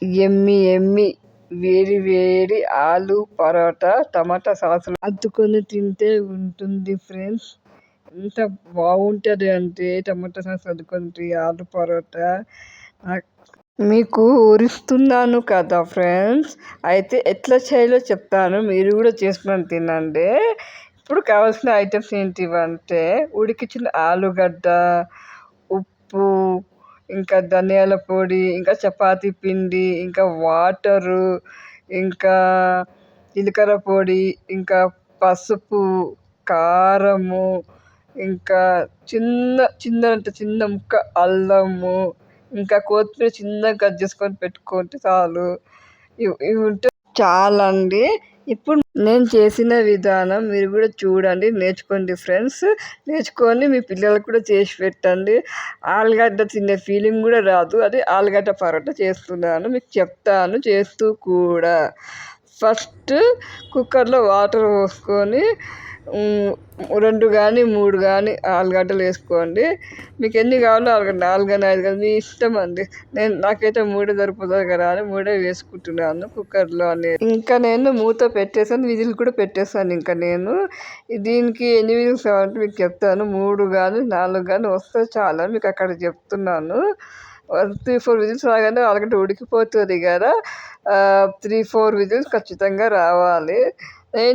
ఎమ్మి ఎమ్మి వేడి వేడి ఆలు పరోటా టమాటా సాసులు అద్దుకొని తింటే ఉంటుంది ఫ్రెండ్స్. ఎంత బాగుంటుంది అంటే టమాటా సాస్ అద్దుకొని ఆలు పరోటా. మీకు ఊరిస్తున్నాను కదా ఫ్రెండ్స్. అయితే ఎట్లా చేయాలో చెప్తాను, మీరు కూడా చేసుకొని తినండి. ఇప్పుడు కావాల్సిన ఐటమ్స్ ఏంటివంటే ఉడికించిన ఆలుగడ్డ, ఉప్పు, ఇంకా ధనియాల పొడి, ఇంకా చపాతీ పిండి, ఇంకా వాటరు, ఇంకా జీలకర్ర పొడి, ఇంకా పసుపు, కారము, ఇంకా చిన్న ముక్క అల్లము, ఇంకా కొత్తిమీర చిన్నగా కట్ చేసుకొని పెట్టుకుంటే చాలు. ఇవి ఉంటే చాలండి. ఇప్పుడు నేను చేసిన విధానం మీరు కూడా చూడండి, నేర్చుకోండి ఫ్రెండ్స్. నేర్చుకొని మీ పిల్లలకు కూడా చేసి పెట్టండి. ఆలుగడ్డ తినే ఫీలింగ్ కూడా రాదు. అది ఆలుగడ్డ పరోటా చేస్తున్నాను, మీకు చెప్తాను చేస్తూ కూడా. ఫస్ట్ కుక్కర్లో వాటర్ పోసుకొని 2 కానీ 3 కానీ ఆలుగడ్డలు వేసుకోండి. మీకు ఎన్ని కావాలో 4 కానీ 5 కానీ మీ ఇష్టం అండి. నాకైతే 3 సరిపోతుంది కదా అని 3 వేసుకుంటున్నాను కుక్కర్లో అనేది. ఇంకా నేను మూత పెట్టేసాను, విజిల్ కూడా పెట్టేసాను. ఇంకా నేను దీనికి ఎన్ని విజిల్స్ కావాలంటే మీకు చెప్తాను. 3 కానీ 4 కానీ వస్తే చాలా, మీకు అక్కడ చెప్తున్నాను. 3-4 విజిల్స్ రాగానే ఆలుగడ్డ ఉడికిపోతుంది కదా. 3-4 విజిల్స్ ఖచ్చితంగా రావాలి.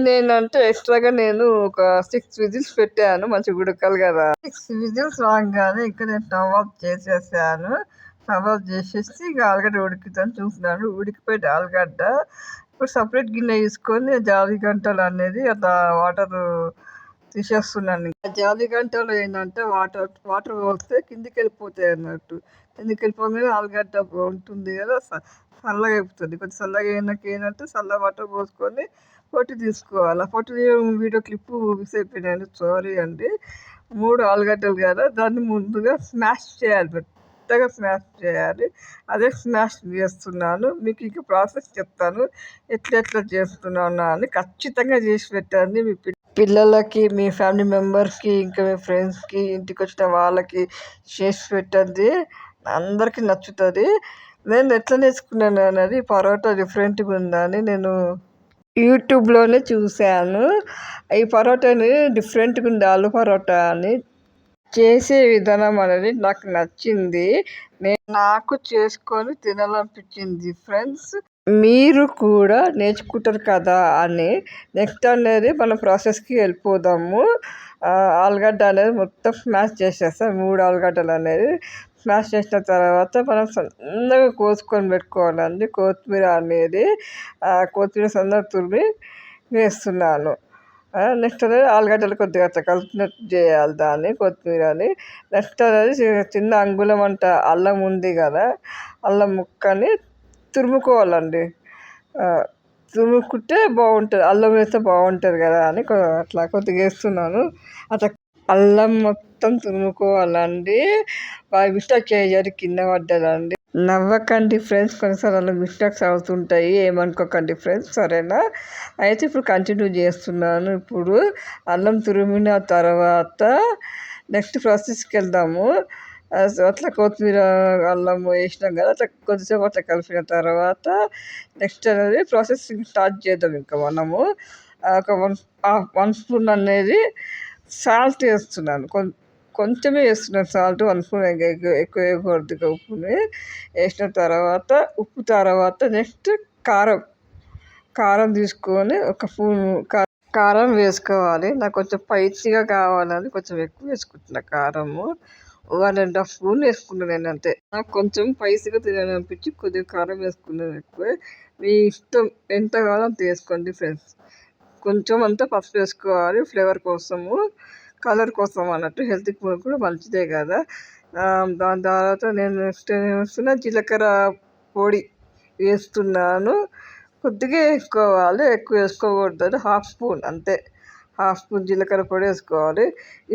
నేనంటే ఎక్స్ట్రాగా నేను ఒక 6 విజిల్స్ పెట్టాను, మంచిగా ఉడకాలి కదా. 6 విజిల్స్ రాగానే ఇక్కడ నేను స్టవ్ ఆఫ్ చేసేసాను. స్టవ్ ఆఫ్ చేసేసి ఇక ఆలుగడ్డ ఉడుకుతుందని చూస్తున్నాను. ఉడికిపోయింది ఆలుగడ్డ. ఇప్పుడు సపరేట్ గిన్నె తీసుకొని జాలి గంటలు అనేది అట్లా వాటర్ తీసేస్తున్నాను. జాలి గంటలు ఏంటంటే వాటర్ పోస్తే కిందికి వెళ్ళిపోతాయి అన్నట్టు. కిందికి వెళ్ళిపోగానే ఆలుగడ్డ ఉంటుంది కదా, చల్లగా అయిపోతుంది. కొంచెం చల్లగా అయినాక ఏంటంటే చల్ల వాటర్ పోసుకొని పొట్టు తీసుకోవాలి. పొట్టు వీడియో క్లిప్ మిస్ అయిపోయినాను, సారీ అండి. 3 ఆలుగడ్డలు కదా, దాన్ని ముందుగా స్మాష్ చేయాలి, మెత్తగా స్మాష్ చేయాలి. అదే స్మాష్ చేస్తున్నాను. మీకు ఇక ప్రాసెస్ చెప్తాను ఎట్లా చేస్తున్నాను అని. ఖచ్చితంగా చేసి పెట్టండి మీ పిల్లలకి, మీ ఫ్యామిలీ మెంబర్స్కి, ఇంకా మీ ఫ్రెండ్స్కి, ఇంటికి వచ్చిన వాళ్ళకి చేసి పెట్టండి. అందరికీ నచ్చుతుంది. నేను ఎట్లా నేర్చుకున్నాను అనేది, పరోటా డిఫరెంట్గా ఉందని నేను యూట్యూబ్లోనే చూశాను. ఈ పరోటాని డిఫరెంట్గా ఉంది, ఆలు పరోటా అని. చేసే విధానం అనేది నాకు నచ్చింది, నాకు చేసుకొని తినాలనిపించింది ఫ్రెండ్స్. మీరు కూడా నేర్చుకుంటారు కదా అని నెక్స్ట్ అనేది మన ప్రాసెస్కి వెళ్ళిపోదాము. ఆలుగడ్డ అనేది మొత్తం స్మాష్ చేసేస్తాం. 3 ఆలుగడ్డలు అనేది స్మాష్ చేసిన తర్వాత మనం సన్నగా కోసుకొని పెట్టుకోవాలండి. కొత్తిమీర అనేది కొత్తిమీర సన్నగా తురిమి వేస్తున్నాను. నెక్స్ట్ అనేది ఆలుగడ్డలు కొద్దిగా అట్లా కలిపినట్టు చేయాలి దాన్ని, కొత్తిమీరని. నెక్స్ట్ అనేది చిన్న అంగుళం అంట అల్లం ఉంది కదా, అల్లం ముక్కని తురుముకోవాలండి. తురుముకుంటే బాగుంటుంది, అల్లం వేస్తే బాగుంటుంది కదా అని అట్లా కొద్దిగా వేస్తున్నాను. అట్లా అల్లం మొత్తం తురుముకోవాలండి. మిస్టేక్ చేయరు, కింద పడ్డదండి. నవ్వకండి ఫ్రెండ్స్, కొన్నిసార్లు అలా మిస్టేక్స్ అవుతుంటాయి, ఏమనుకోకండి ఫ్రెండ్స్, సరేనా. అయితే ఇప్పుడు కంటిన్యూ చేస్తున్నాను. ఇప్పుడు అల్లం తురిమిన తర్వాత నెక్స్ట్ ప్రాసెస్కి వెళ్దాము. అట్లా కొత్తిమీర అల్లం వేసినాం కదా, అట్లా కొద్దిసేపు అట్లా కలిపిన తర్వాత నెక్స్ట్ అనేది ప్రాసెసింగ్ స్టార్ట్ చేద్దాం. ఇంకా మనము ఒక 1 స్పూన్ అనేది సాల్ట్ వేస్తున్నాను. కొంచెమే వేస్తున్నాను సాల్ట్, 1 స్పూన్ ఎక్కువ వేయకూడదు. ఉప్పుని వేసిన తర్వాత నెక్స్ట్ కారం తీసుకొని ఒక స్పూన్ కారం వేసుకోవాలి. నాకు కొంచెం స్పైసీగా కావాలని కొంచెం ఎక్కువ వేసుకుంటున్నా కారము. 1.5 స్పూన్ వేసుకున్నాను నేను అంతే. నాకు కొంచెం స్పైసీగా తినాలనిపించి కొద్దిగా కారం వేసుకున్నాను ఎక్కువ. మీ ఇష్టం ఎంత కావాలో అంత వేసుకోండి ఫ్రెండ్స్. కొంచెం అంతా పసుపు వేసుకోవాలి ఫ్లేవర్ కోసము, కలర్ కోసం అన్నట్టు, హెల్త్కి కూడా మంచిదే కదా. దాని తర్వాత నేను నెక్స్ట్ వేస్తున్నా జీలకర్ర పొడి వేస్తున్నాను. కొద్దిగా వేసుకోవాలి, ఎక్కువ వేసుకోకూడదు. 1/2 స్పూన్ అంతే, 1/2 స్పూన్ జీలకర్ర పొడి వేసుకోవాలి.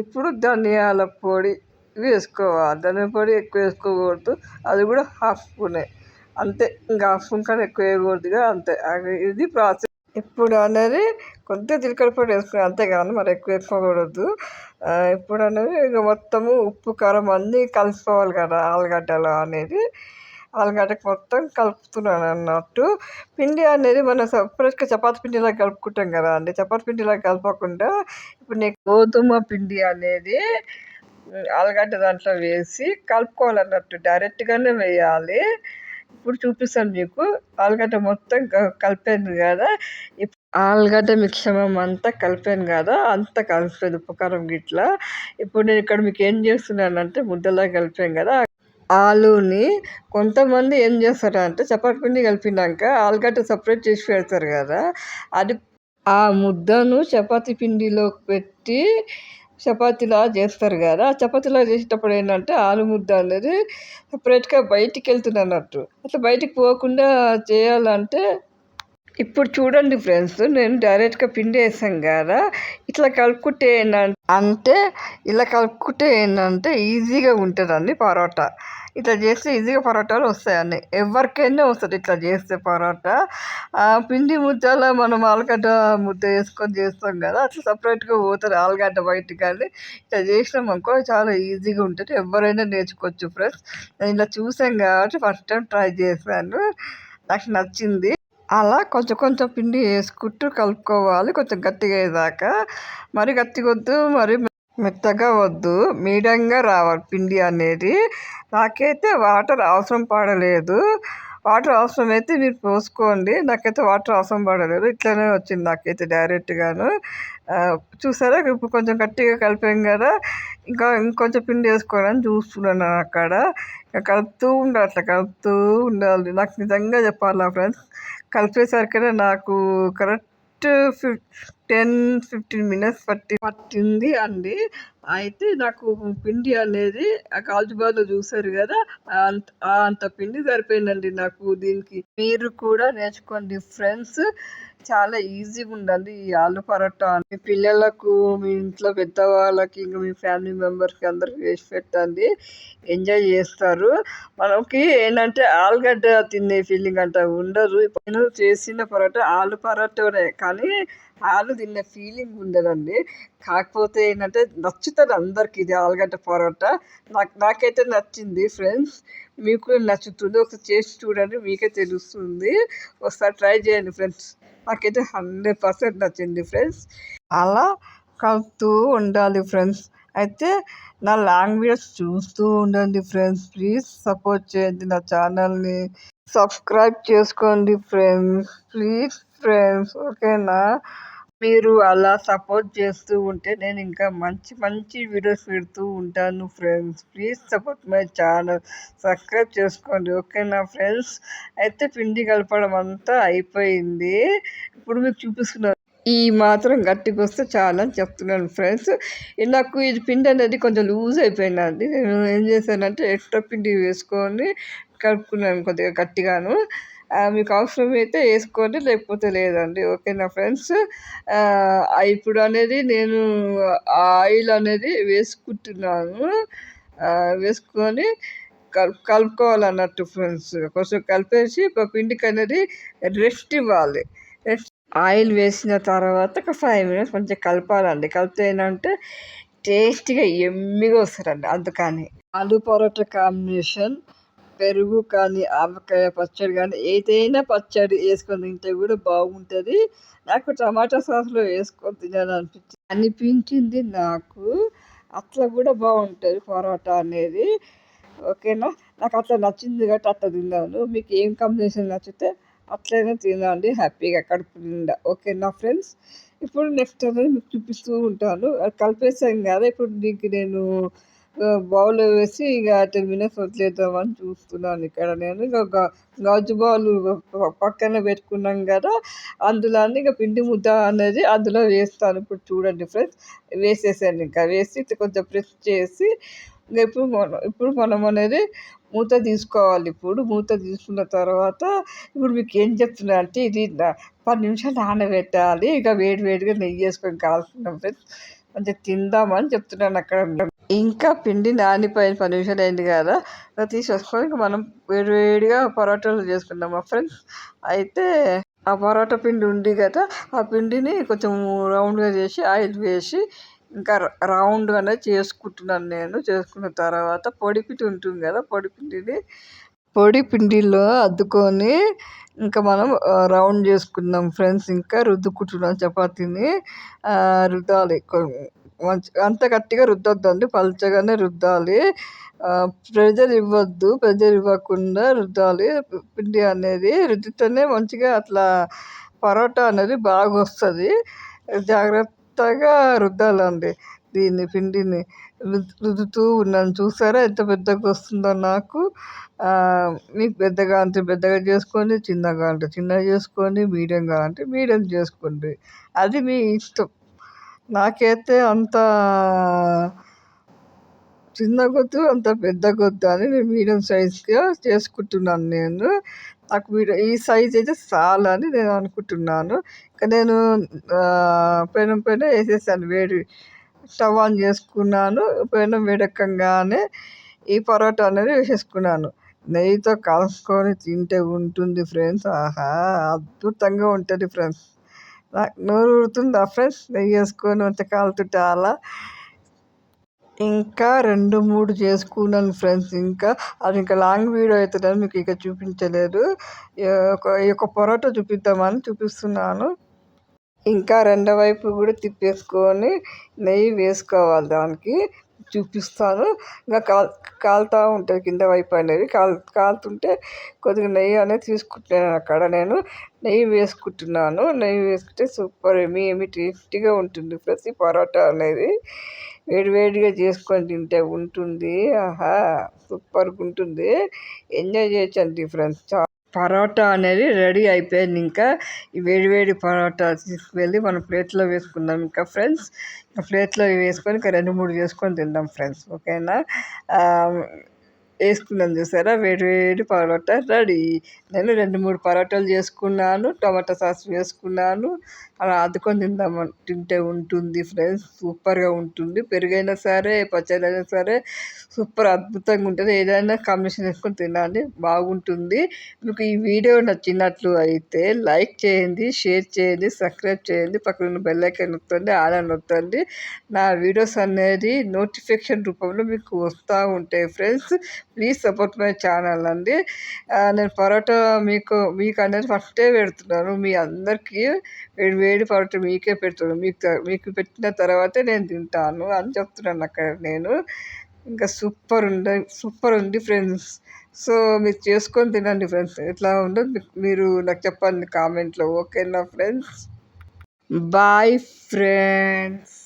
ఇప్పుడు ధనియాల పొడి వేసుకోవాలి. ధనియాల పొడి ఎక్కువ వేసుకోకూడదు, అది కూడా 1/2 స్పూనే అంతే. ఇంకా 1/2 స్పూన్ కన్నా ఎక్కువ వేయకూడదుగా, అంతే. ఇది ప్రాసెస్. ఇప్పుడు అనేది కొద్దిగా జీలకర్ర పొడి వేసుకుని అంతేగాని మరి ఎక్కువ వేసుకోకూడదు. ఇప్పుడు అనేది ఇక మొత్తము ఉప్పు కారం అన్నీ కలిసిపోవాలి కదా ఆలుగడ్డలో అనేది. ఆలుగడ్డకి మొత్తం కలుపుతున్నాను అన్నట్టు. పిండి అనేది మనం సపరేట్గా చపాతీ పిండిలా కలుపుకుంటాం కదా అండి. చపాతీ పిండిలా కలపకుండా ఇప్పుడు నేను గోధుమ పిండి అనేది ఆలుగడ్డ దాంట్లో వేసి కలుపుకోవాలన్నట్టు. డైరెక్ట్గానే వేయాలి. ఇప్పుడు చూపిస్తాను మీకు. ఆలుగడ్డ మొత్తం కలిపాను కదా. ఆలుగడ్డ మిశ్రమం అంతా కలిపాను కదా, అంతా కలిపేది ఉప్పు కారం గిట్లా. ఇప్పుడు నేను ఇక్కడ మీకు ఏం చేస్తున్నానంటే ముద్దలా కలిపాను కదా, ఆలుని కొంతమంది ఏం చేస్తారంటే చపాతి పిండి కలిపినాక ఆలుగడ్డ సపరేట్ చేసి పెడతారు కదా, అది ఆ ముద్దను చపాతీ పిండిలో పెట్టి చపాతీలా చేస్తారు కదా. చపాతీలా చేసేటప్పుడు ఏంటంటే ఆలు ముద్ద అనేది సపరేట్గా బయటికి వెళ్తుంది అన్నట్టు. అట్లా బయటికి పోకుండా చేయాలంటే ఇప్పుడు చూడండి ఫ్రెండ్స్, నేను డైరెక్ట్గా పిండి వేసాను కదా, ఇట్లా కలుపుకుంటే ఏంటంటే ఇలా కలుపుకుంటే ఏంటంటే ఈజీగా ఉంటుందండి పరోటా. ఇట్లా చేస్తే ఈజీగా పరోటాలు వస్తాయండి. ఎవరికైనా వస్తుంది ఇట్లా చేస్తే పరోటా. పిండి ముద్దలో మనం ఆలుగడ్డ ముద్ద వేసుకొని చేస్తాం కదా, అట్లా సపరేట్గా పోతుంది ఆలుగడ్డ బయటికి. కానీ ఇట్లా చేసినాం అనుకో చాలా ఈజీగా ఉంటుంది, ఎవరైనా నేర్చుకోవచ్చు ఫ్రెండ్స్. నేను ఇలా చూసాను కాబట్టి ఫస్ట్ టైం ట్రై చేశాను, నాకు నచ్చింది. అలా కొంచెం కొంచెం పిండి వేసుకుంటూ కలుపుకోవాలి, కొంచెం గట్టిగా అయ్యేదాకా. మరి గట్టిగా వద్దు, మరి మెత్తగా వద్దు, మీడియంగా రావాలి పిండి అనేది. నాకైతే వాటర్ అవసరం పడలేదు. వాటర్ అవసరమైతే మీరు పోసుకోండి, నాకైతే వాటర్ అవసరం పడలేదు. ఇట్లనే వచ్చింది నాకైతే డైరెక్ట్గాను. చూసారా, ఇప్పుడు కొంచెం గట్టిగా కలిపాం కదా, ఇంకొంచెం పిండి వేసుకోవాలని చూస్తున్నాను అక్కడ. కలుపుతూ ఉండాలి, అట్లా కలుపుతూ ఉండాలి. నాకు నిజంగా చెప్పాలా ఫ్రెండ్స్, కలిపేసరికి నాకు కరెక్ట్ 10-15 మినిట్స్ పట్టింది అండి. అయితే నాకు పిండి అనేది ఆ కాజుబాలో చూసారు కదా, అంత పిండి సరిపోయిందండి నాకు దీనికి. మీరు కూడా నేర్చుకోండి ఫ్రెండ్స్, చాలా ఈజీగా ఉందండి ఈ ఆలు పరోటా. మీ పిల్లలకు, మీ ఇంట్లో పెద్దవాళ్ళకి, ఇంకా మీ ఫ్యామిలీ మెంబర్స్కి అందరికి వేసి పెట్టండి, ఎంజాయ్ చేస్తారు. మనకి ఏంటంటే ఆలుగడ్డ తినే ఫీలింగ్ అంట ఉండదు. నేను చేసిన పరోటా ఆలు పరోటానే, కానీ ఆలు తిన్న ఫీలింగ్ ఉండదండి. కాకపోతే ఏంటంటే నచ్చుతుంది అందరికి ఇది ఆలుగడ్డ పరోటా. నాకైతే నచ్చింది ఫ్రెండ్స్, మీకు నచ్చుతుంది. ఒకసారి చేసి చూడండి, మీకే తెలుస్తుంది. ఒకసారి ట్రై చేయండి ఫ్రెండ్స్. నాకైతే 100% నచ్చింది ఫ్రెండ్స్. అలా కలుపుతూ ఉండాలి ఫ్రెండ్స్. అయితే నా లాంగ్వేజ్ చూస్తూ ఉండండి ఫ్రెండ్స్. ప్లీజ్ సపోర్ట్ చేయండి నా ఛానల్ని, సబ్స్క్రైబ్ చేసుకోండి ఫ్రెండ్స్, ప్లీజ్ ఫ్రెండ్స్, ఓకేనా? మీరు అలా సపోర్ట్ చేస్తూ ఉంటే నేను ఇంకా మంచి మంచి వీడియోస్ పెడుతూ ఉంటాను friends. Please support my channel, subscribe చేసుకోండి, ఓకేనా ఫ్రెండ్స్? అయితే పిండి కలపడం అంతా అయిపోయింది. ఇప్పుడు మీకు చూపిస్తున్నాను, ఈ మాత్రం గట్టిగా వస్తే చాలా అని చెప్తున్నాను ఫ్రెండ్స్. నాకు ఇది పిండి అనేది కొంచెం లూజ్ అయిపోయిందండి. నేను ఏం చేశానంటే ఎక్స్ట్రా పిండి వేసుకొని కలుపుకున్నాను కొద్దిగా గట్టిగాను. మీకు అవసరమైతే వేసుకోండి, లేకపోతే లేదండి, ఓకేనా ఫ్రెండ్స్? ఇప్పుడు అనేది నేను ఆయిల్ అనేది వేసుకుంటున్నాను. వేసుకొని కలుపుకోవాలన్నట్టు ఫ్రెండ్స్. కొంచెం కలిపేసి పిండికి అనేది రెస్ట్ ఇవ్వాలి. ఆయిల్ వేసిన తర్వాత ఒక 5 మినిట్స్ కొంచెం కలపాలండి. కలిపితే ఏంటంటే టేస్టీగా ఎమ్మిగా వస్తుందండి. అందుకని ఆలు పరోటా కాంబినేషన్ పెరుగు కానీ, ఆవకాయ పచ్చడి కానీ, ఏదైనా పచ్చడి వేసుకొని తింటే కూడా బాగుంటుంది. నాకు టమాటా సాస్లో వేసుకొని అనిపించింది నాకు. అట్లా కూడా బాగుంటుంది పరోటా అనేది, ఓకేనా? నాకు అట్లా నచ్చింది కాబట్టి అట్లా తిన్నాను. మీకు ఏం కాంబినేషన్ నచ్చితే అట్లనే తినండి హ్యాపీగా కడుపు నిండా, ఓకేనా ఫ్రెండ్స్? ఇప్పుడు నెక్స్ట్ అనేది మీకు చూపిస్తూ ఉంటాను. కలిపేసాం కదా, ఇప్పుడు దీనికి నేను బౌల్లో వేసి ఇక 10 మినిట్స్ వదిలేద్దామని చూస్తున్నాను. ఇక్కడ నేను గాజు బౌల్ పక్కన పెట్టుకున్నాం కదా, అందులో ఇక పిండి ముద్ద అనేది అందులో వేస్తాను. ఇప్పుడు చూడండి ఫ్రెండ్స్, వేసేసాను. ఇంకా వేసి కొంచెం ప్రెస్ చేసి ఇప్పుడు మనం అనేది మూత తీసుకోవాలి. ఇప్పుడు మూత తీసుకున్న తర్వాత ఇప్పుడు మీకు ఏం చెప్తున్నా అంటే, ఇది 10 నిమిషాలు నానబెట్టాలి. ఇక వేడిగా నెయ్యి వేసుకొని కాల్చుకున్నాం ఫ్రెండ్స్, కొంచెం తిందామని చెప్తున్నాను అక్కడ. ఇంకా పిండి నానిపోయిన 10 నిమిషాలు అయింది కదా, తీసేసుకొని ఇంకా మనం వేడిగా పరోటాలు చేసుకుందామా ఫ్రెండ్స్? అయితే ఆ పరోటా పిండి ఉంది కదా, ఆ పిండిని కొంచెం రౌండ్గా చేసి ఆయిల్ వేసి ఇంకా రౌండ్గానే చేసుకుంటున్నాను నేను. చేసుకున్న తర్వాత పొడిపిండి ఉంటుంది కదా, పొడిపిండిని పొడి పిండిలో అద్దుకొని ఇంకా మనం రౌండ్ చేసుకుందాం ఫ్రెండ్స్. ఇంకా రుద్దుకుంటున్నాం చపాతీని. రుద్దాలి మంచి అంత గట్టిగా రుద్దొద్దండి, పల్చగానే రుద్దాలి. ప్రెజర్ ఇవ్వద్దు, ప్రెజర్ ఇవ్వకుండా రుద్దాలి. పిండి అనేది రుద్దితేనే మంచిగా అట్లా పరోటా అనేది బాగా వస్తుంది. జాగ్రత్తగా రుద్దాలండి దీన్ని, పిండిని రుద్దుతూ ఉన్నాను. చూసారా ఎంత పెద్దగా వస్తుందో నాకు. మీకు పెద్దగా అంటే పెద్దగా చేసుకోండి, చిన్నగా అంటే చిన్నగా చేసుకోండి, మీడియంగా అంటే మీడియం చేసుకోండి. అది మీ ఇష్టం. నాకైతే అంత చిన్నగొద్దు, అంత పెద్దగొద్దు అని నేను మీడియం సైజ్‌గా చేసుకుంటున్నాను నేను. నాకు ఈ సైజ్ అయితే చాలని నేను అనుకుంటున్నాను. ఇక నేను పెనం పైన వేసేసాను వేడి. స్టవ్ ఆన్ చేసుకున్నాను. పెనం వేడెక్కగానే ఈ పరోటా అనేది వేసేసుకున్నాను. నెయ్యితో కాల్చుకొని తింటే ఉంటుంది ఫ్రెండ్స్. ఆహా! అద్భుతంగా ఉంటుంది ఫ్రెండ్స్. నాకు నోరు ఊరుతుందా ఫ్రెండ్స్ నెయ్యి వేసుకొని మంచిగా కాలుతుంటే అలా. ఇంకా 2, 3 చేసుకున్నాను ఫ్రెండ్స్. అది ఇంకా లాంగ్ వీడియో అవుతుందని మీకు ఇక చూపించలేదు. ఈ యొక్క పరోటా చూపిస్తున్నాను. ఇంకా రెండో వైపు కూడా తిప్పేసుకొని నెయ్యి వేసుకోవాలి, దానికి చూపిస్తాను. ఇంకా కాలుతూ ఉంటుంది కింద వైపు అనేది. కాలుతుంటే కొద్దిగా నెయ్యి అనేది తీసుకుంటున్నాను. అక్కడ నేను నెయ్యి వేసుకుంటున్నాను. నెయ్యి వేసుకుంటే సూపర్ ఏమి టేస్టీగా ఉంటుంది ప్రతి పరోటా అనేది. వేడివేడిగా చేసుకొని తింటే ఉంటుంది. ఆహా! సూపర్గా ఉంటుంది. ఎంజాయ్ చేయొచ్చండి ఫ్రెండ్స్. పరోటా అనేది రెడీ అయిపోయింది. ఇంకా ఈ వేడివేడి పరోటా తీసుకువెళ్ళి మనం ప్లేట్లో వేసుకుందాం. ఇంకా ఫ్రెండ్స్ ప్లేట్లో వేసుకొని ఇంకా 2, 3 చేసుకొని తిందాం ఫ్రెండ్స్. ఓకేనా? వేసుకున్నాను చూసారా, వేడి పరోటా రెడీ. నేను 2, 3 పరోటాలు చేసుకున్నాను, టమాటా సాస్ వేసుకున్నాను. అలా అద్దుకొని తింటే ఉంటుంది ఫ్రెండ్స్. సూపర్గా ఉంటుంది. పెరుగైనా సరే, పచ్చడి అయినా సరే సూపర్ అద్భుతంగా ఉంటుంది. ఏదైనా కాంబినేషన్ వేసుకొని తినండి, బాగుంటుంది. మీకు ఈ వీడియో నచ్చినట్లు అయితే లైక్ చేయండి, షేర్ చేయండి, సబ్స్క్రైబ్ చేయండి, పక్కన ఉన్న బెల్ ఐకాన్ నొక్కండి, ఆల్ అని నొక్కండి. నా వీడియోస్ అనేది నోటిఫికేషన్ రూపంలో మీకు వస్తూ ఉంటాయి friends. Please support my channel అండి. నేను పరోటా మీకు అనేది ఫస్టే పెడుతున్నాను. మీ అందరికీ వేడి పరోటా మీకే పెడుతున్నాను. మీకు పెట్టిన తర్వాతే నేను తింటాను అని చెప్తున్నాను అక్కడ నేను. ఇంకా సూపర్ ఉంది ఫ్రెండ్స్. సో మీరు చేసుకొని తినండి ఫ్రెండ్స్. ఎట్లా ఉందో మీరు నాకు చెప్పండి కామెంట్లో. ఓకేనా ఫ్రెండ్స్? Bye friends.